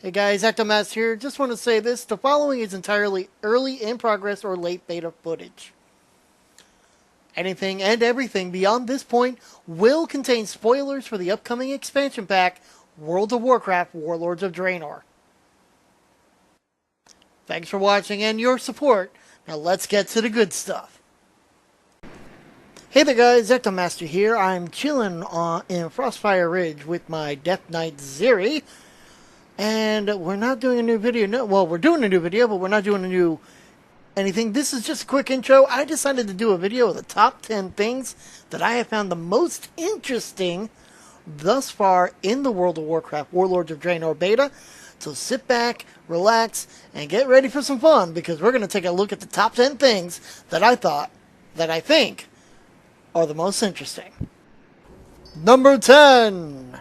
Hey guys, EctoMaster here. Just want to say this. The following is entirely early, in progress, or late beta footage. Anything and everything beyond this point will contain spoilers for the upcoming expansion pack, World of Warcraft, Warlords of Draenor. Thanks for watching and your support. Now let's get to the good stuff. Hey there guys, EctoMaster here. I'm chilling in Frostfire Ridge with my Death Knight Zeri. And we're not doing a new video. No, well, we're doing a new video, but we're not doing a new anything. This is just a quick intro. I decided to do a video of the top 10 things that I have found the most interesting thus far in the World of Warcraft Warlords of Draenor beta. So sit back, relax, and get ready for some fun, because we're going to take a look at the top 10 things that I think are the most interesting. Number 10.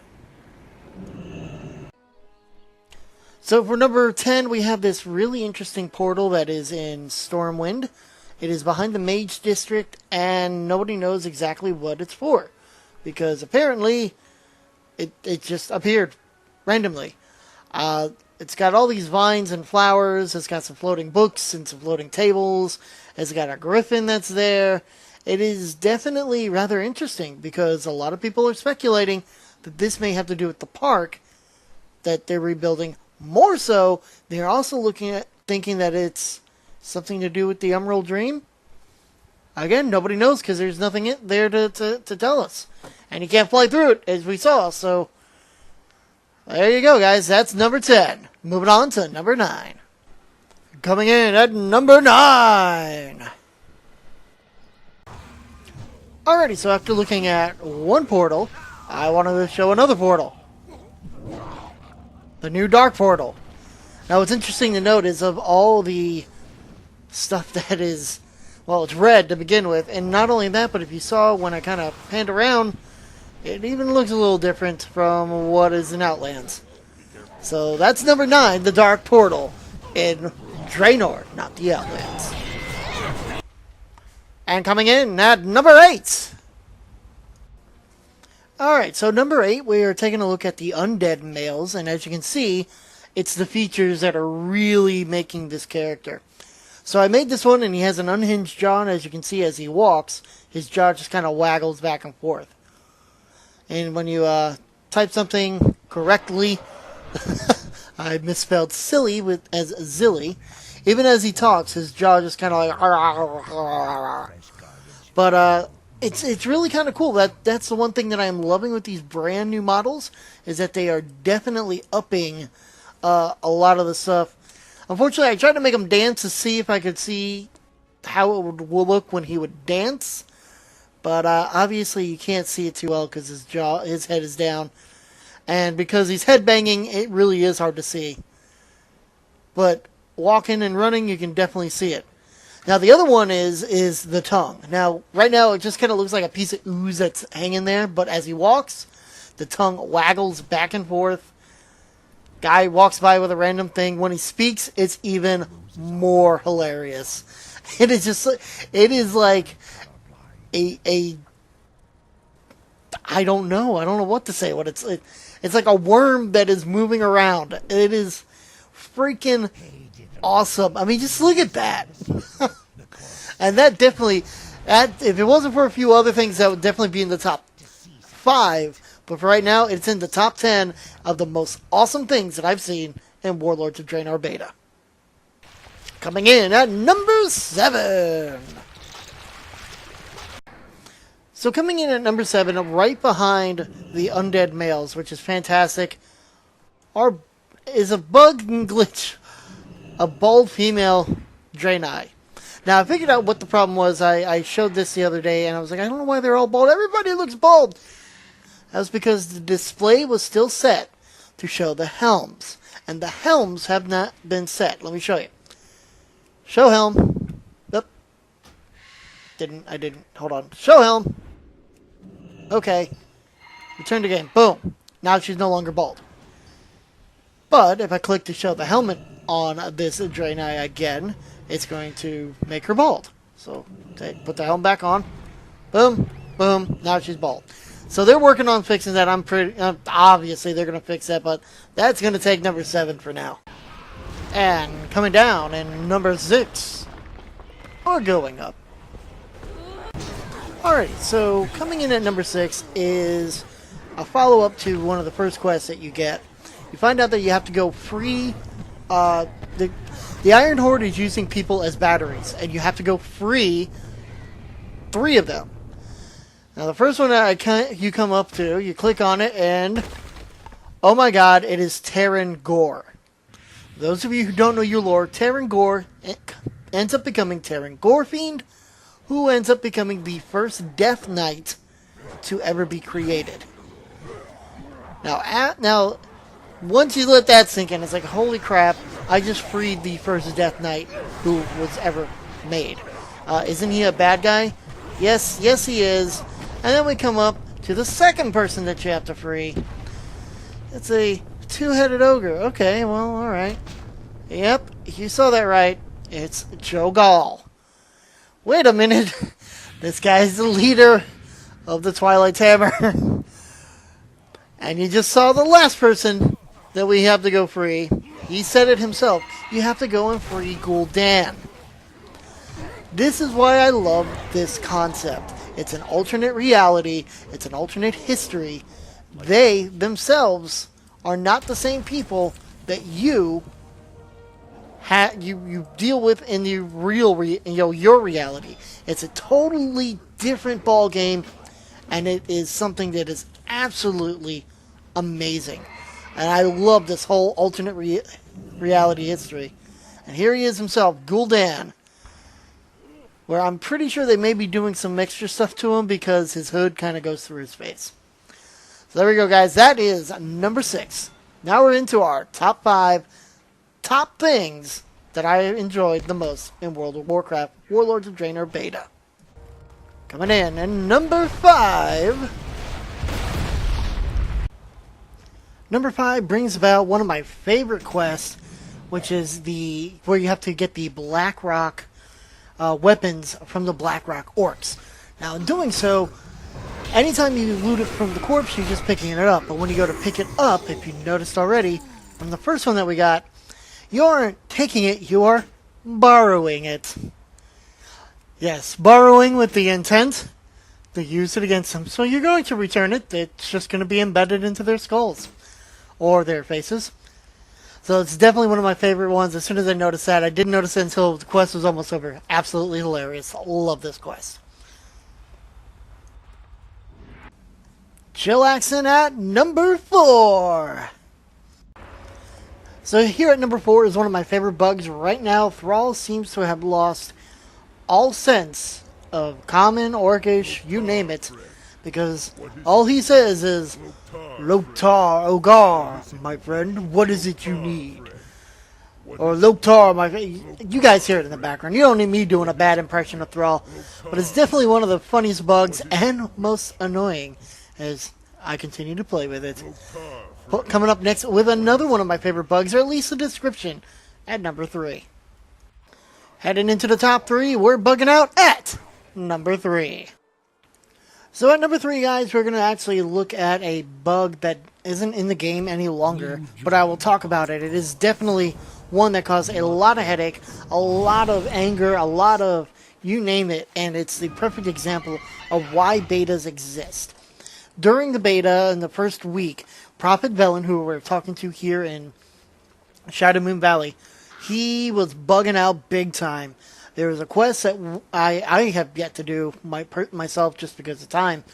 So for number 10, we have this really interesting portal that is in Stormwind. It is behind the Mage District, and nobody knows exactly what it's for, because apparently it just appeared randomly. It's got all these vines and flowers. It's got some floating books and some floating tables. It's got a griffin that's there. It is definitely rather interesting, because a lot of people are speculating that this may have to do with the park that they're rebuilding. More so, they're also thinking that it's something to do with the Emerald Dream. Again, nobody knows, because there's nothing there to tell us. And you can't fly through it, as we saw. So, there you go, guys. That's number 10. Moving on to number 9. Coming in at number 9. Alrighty, so after looking at one portal, I wanted to show another portal. The new Dark Portal. Now, what's interesting to note is, of all the stuff that is, well, it's red to begin with, and not only that, but if you saw when I kind of panned around, it even looks a little different from what is in Outlands. So that's number 9, the Dark Portal in Draenor, not the Outlands. And coming in at number 8. Alright, so number 8, we are taking a look at the undead males, and as you can see, it's the features that are really making this character. So I made this one, and he has an unhinged jaw, and as you can see, as he walks, his jaw just kind of waggles back and forth. And when you type something correctly, I misspelled silly as zilly. Even as he talks, his jaw just kind of like... But, It's really kind of cool. That's the one thing that I'm loving with these brand new models, is that they are definitely upping a lot of the stuff. Unfortunately, I tried to make him dance to see if I could see how it would look when he would dance, but obviously you can't see it too well because his head is down, and because he's headbanging, it really is hard to see. But walking and running, you can definitely see it. Now, the other one is the tongue. Now, right now, it just kind of looks like a piece of ooze that's hanging there, but as he walks, the tongue waggles back and forth. Guy walks by with a random thing. When he speaks, it's even more hilarious. It is like a I don't know what to say. It's like a worm that is moving around. It is freaking awesome. I mean, just look at that. And if it wasn't for a few other things, that would definitely be in the top 5. But for right now, it's in the top 10 of the most awesome things that I've seen in Warlords of Draenor beta. Coming in at number 7. So coming in at number 7, right behind the undead males, which is fantastic, is a bug and glitch. A bald female Draenei. Now, I figured out what the problem was. I showed this the other day, and I was like, I don't know why they're all bald. Everybody looks bald. That was because the display was still set to show the helms. And the helms have not been set. Let me show you. Show helm. Yep. I didn't. Hold on. Show helm. Okay. Return to game. Boom. Now she's no longer bald. But if I click to show the helmet on this Draenei again, it's going to make her bald. So put the helm back on. Boom, boom. Now she's bald. So they're working on fixing that. I'm pretty obviously they're going to fix that, but that's going to take number 7 for now. And coming down in number 6, or going up. Alright, so coming in at number 6 is a follow-up to one of the first quests that you get. You find out that you have to go free. The Iron Horde is using people as batteries, and you have to go free 3 of them. Now, the first one that you come up to, you click on it, and oh my god, it is Terran Gore. Those of you who don't know your lore, Terran Gore ends up becoming Terran Gorefiend, who ends up becoming the first Death Knight to ever be created. Now, once you let that sink in, it's like, holy crap, I just freed the first Death Knight who was ever made. Isn't he a bad guy? Yes, he is. And then we come up to the second person that you have to free. It's a 2-headed ogre. Okay, well, alright. Yep, you saw that right. It's Joe Gall. Wait a minute. This guy's the leader of the Twilight Hammer. And you just saw the last person that we have to go free. He said it himself. You have to go and free Gul'dan. This is why I love this concept. It's an alternate reality. It's an alternate history. They themselves are not the same people that you deal with in the real your reality. It's a totally different ball game, and it is something that is absolutely amazing. And I love this whole alternate reality history. And here he is himself, Gul'dan, where I'm pretty sure they may be doing some extra stuff to him because his hood kind of goes through his face. So there we go, guys. That is number 6. Now we're into our top 5 top things that I enjoyed the most in World of Warcraft Warlords of Draenor Beta. Coming in at number 5. Number 5 brings about one of my favorite quests, which is where you have to get the Blackrock weapons from the Blackrock orcs. Now, in doing so, anytime you loot it from the corpse, you're just picking it up. But when you go to pick it up, if you noticed already, from the first one that we got, you aren't taking it, you are borrowing it. Yes, borrowing with the intent to use it against them. So you're going to return it. It's just going to be embedded into their skulls. Or their faces. So it's definitely one of my favorite ones. As soon as I noticed that, I didn't notice it until the quest was almost over. Absolutely hilarious. I love this quest. Chillaxin at number 4. So here at number 4 is one of my favorite bugs. Right now, Thrall seems to have lost all sense of common, orcish, you name it. Because all he says is, Loktar Ogar, my friend, what is it you need? Or Loktar, my friend. You guys hear it in the background. You don't need me doing a bad impression of Thrall. But it's definitely one of the funniest bugs and most annoying as I continue to play with it. Coming up next with another one of my favorite bugs, or at least a description, at number 3. Heading into the top 3, we're bugging out at number 3. So at number 3, guys, we're going to actually look at a bug that isn't in the game any longer, but I will talk about it. It is definitely one that caused a lot of headache, a lot of anger, a lot of you name it, and it's the perfect example of why betas exist. During the beta, in the first week, Prophet Velen, who we're talking to here in Shadow Moon Valley, he was bugging out big time. There was a quest that I have yet to do myself just because of time,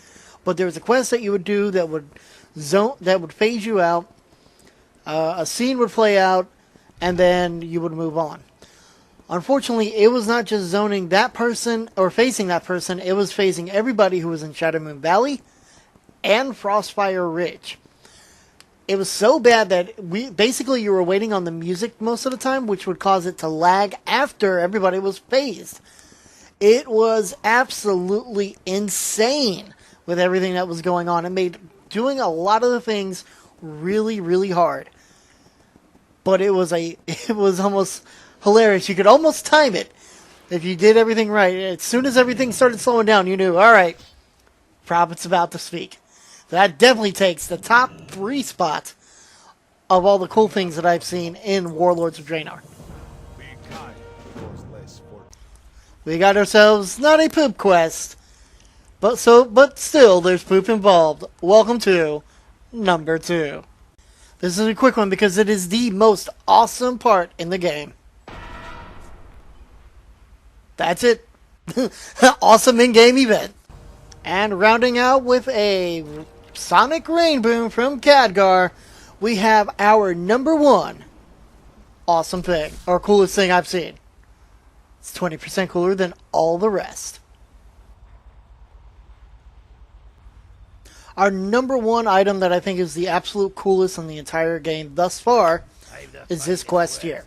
but there was a quest that you would do that would phase you out. A scene would play out, and then you would move on. Unfortunately, it was not just zoning that person or facing that person; it was facing everybody who was in Shadow Moon Valley and Frostfire Ridge. It was so bad that you were waiting on the music most of the time, which would cause it to lag after everybody was phased. It was absolutely insane with everything that was going on. It made doing a lot of the things really, really hard. But it was almost hilarious. You could almost time it if you did everything right. As soon as everything started slowing down, you knew, all right, Prophet's about to speak. That definitely takes the top 3 spot of all the cool things that I've seen in Warlords of Draenor. We got ourselves not a poop quest, but still there's poop involved. Welcome to number 2. This is a quick one because it is the most awesome part in the game. That's it. Awesome in-game event. And rounding out with a Sonic Rain Boom from Khadgar, we have our number 1 awesome thing, or coolest thing I've seen. It's 20% cooler than all the rest. Our number 1 item that I think is the absolute coolest in the entire game thus far is this quest here.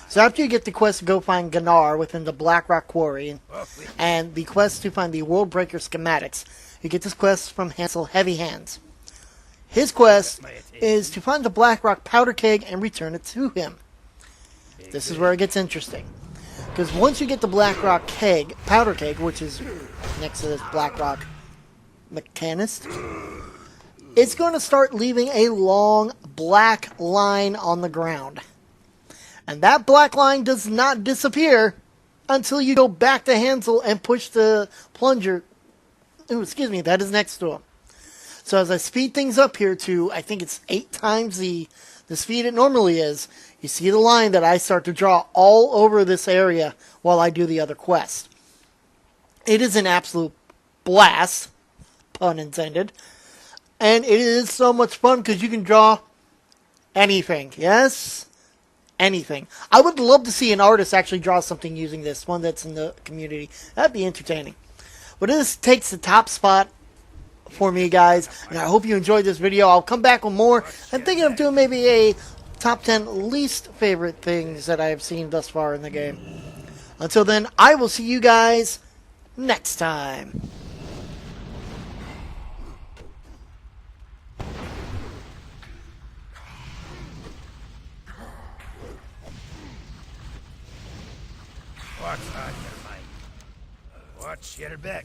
So after you get the quest to go find Ganar within the Blackrock Quarry, and the quest to find the World Breaker schematics, you get this quest from Hansel Heavy Hands. His quest is to find the Blackrock powder keg and return it to him. This is where it gets interesting. Because once you get the Blackrock powder keg, which is next to this Blackrock mechanist, it's going to start leaving a long black line on the ground. And that black line does not disappear until you go back to Hansel and push the plunger. Ooh, excuse me, that is next to him. So as I speed things up here to, I think it's 8 times the speed it normally is, you see the line that I start to draw all over this area while I do the other quest. It is an absolute blast, pun intended. And it is so much fun because you can draw anything. Yes? Anything. I would love to see an artist actually draw something using this, one that's in the community. That'd be entertaining. But this takes the top spot for me, guys. And I hope you enjoyed this video. I'll come back with more. I'm thinking of doing maybe a top 10 least favorite things that I have seen thus far in the game. Until then, I will see you guys next time. What's on your mind? Watch your back.